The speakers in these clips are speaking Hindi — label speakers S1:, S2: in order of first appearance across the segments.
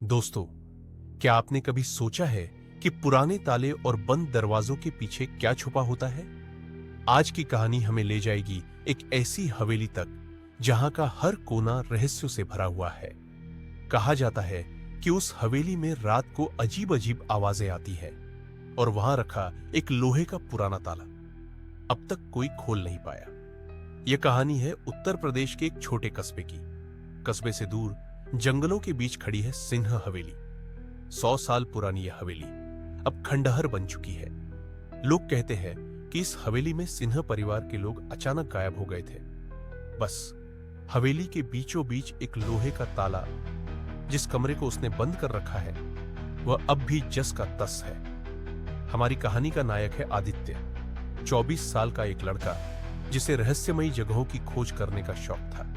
S1: दोस्तों, क्या आपने कभी सोचा है कि पुराने ताले और बंद दरवाजों के पीछे क्या छुपा होता है? आज की कहानी हमें ले जाएगी एक ऐसी हवेली तक जहां का हर कोना रहस्यों से भरा हुआ है। कहा जाता है कि उस हवेली में रात को अजीब अजीब आवाजें आती है और वहां रखा एक लोहे का पुराना ताला अब तक कोई खोल नहीं पाया। यह कहानी है उत्तर प्रदेश के एक छोटे कस्बे की। कस्बे से दूर जंगलों के बीच खड़ी है सिन्हा हवेली। 100 साल पुरानी यह हवेली अब खंडहर बन चुकी है। लोग कहते हैं कि इस हवेली में सिन्हा परिवार के लोग अचानक गायब हो गए थे। बस हवेली के बीचों बीच एक लोहे का ताला, जिस कमरे को उसने बंद कर रखा है, वह अब भी जस का तस है। हमारी कहानी का नायक है आदित्य, 24 साल का एक लड़का जिसे रहस्यमयी जगहों की खोज करने का शौक था।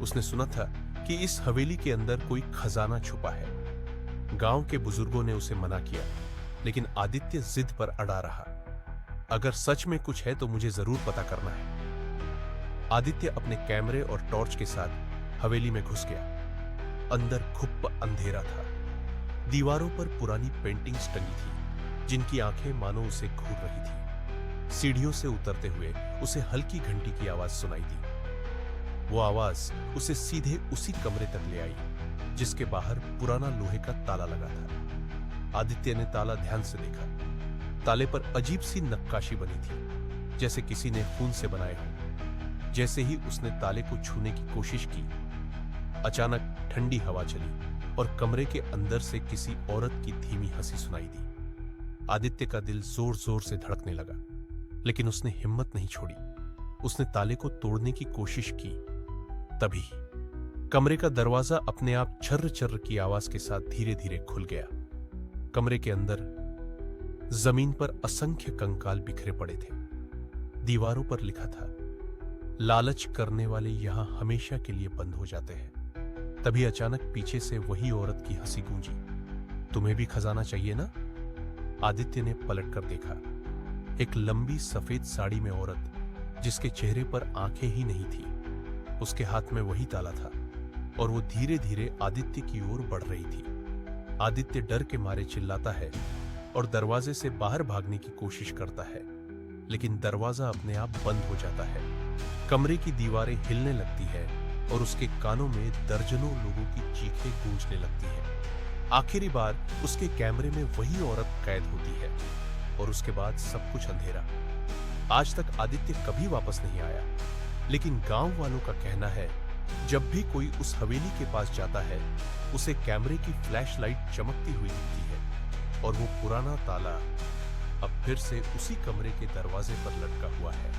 S1: उसने सुना था कि इस हवेली के अंदर कोई खजाना छुपा है। गांव के बुजुर्गों ने उसे मना किया, लेकिन आदित्य जिद पर अड़ा रहा। अगर सच में कुछ है तो मुझे जरूर पता करना है। आदित्य अपने कैमरे और टॉर्च के साथ हवेली में घुस गया। अंदर घुप अंधेरा था। दीवारों पर पुरानी पेंटिंग्स टंगी थी, जिनकी आंखें मानो उसे घूर रही थी। सीढ़ियों से उतरते हुए उसे हल्की घंटी की आवाज सुनाई दी। वो आवाज उसे सीधे उसी कमरे तक ले आई जिसके बाहर पुराना लोहे का ताला लगा था। आदित्य ने ताला ध्यान से देखा। ताले पर अजीब सी नक्काशी बनी थी, जैसे किसी ने खून से बनाया हो। जैसे ही उसने ताले को छूने की कोशिश की, अचानक ठंडी हवा चली और कमरे के अंदर से किसी औरत की धीमी हंसी सुनाई दी। आदित्य का दिल जोर जोर से धड़कने लगा, लेकिन उसने हिम्मत नहीं छोड़ी। उसने ताले को तोड़ने की कोशिश की। तभी कमरे का दरवाजा अपने आप छर्र छर्र की आवाज के साथ धीरे धीरे खुल गया। कमरे के अंदर जमीन पर असंख्य कंकाल बिखरे पड़े थे। दीवारों पर लिखा था, लालच करने वाले यहां हमेशा के लिए बंद हो जाते हैं। तभी अचानक पीछे से वही औरत की हंसी गूंजी। तुम्हें भी खजाना चाहिए ना? आदित्य ने पलट कर देखा। एक लंबी सफेद साड़ी में औरत, जिसके चेहरे पर आंखें ही नहीं थी। उसके हाथ में वही ताला था और वो धीरे धीरे आदित्य की ओर बढ़ रही थी। आदित्य डर के मारे चिल्लाता है और दरवाजे से बाहर भागने की कोशिश करता है, लेकिन दरवाजा अपने आप बंद हो जाता है। कमरे की दीवारें हिलने लगती है और उसके कानों में दर्जनों लोगों की चीखें गूंजने लगती हैं। आखिरी बार उसके कैमरे में वही औरत कैद होती है और उसके बाद सब कुछ अंधेरा। आज तक आदित्य कभी वापस नहीं आया, लेकिन गांव वालों का कहना है, जब भी कोई उस हवेली के पास जाता है, उसे कैमरे की फ्लैशलाइट चमकती हुई दिखती है और वो पुराना ताला अब फिर से उसी कमरे के दरवाजे पर लटका हुआ है।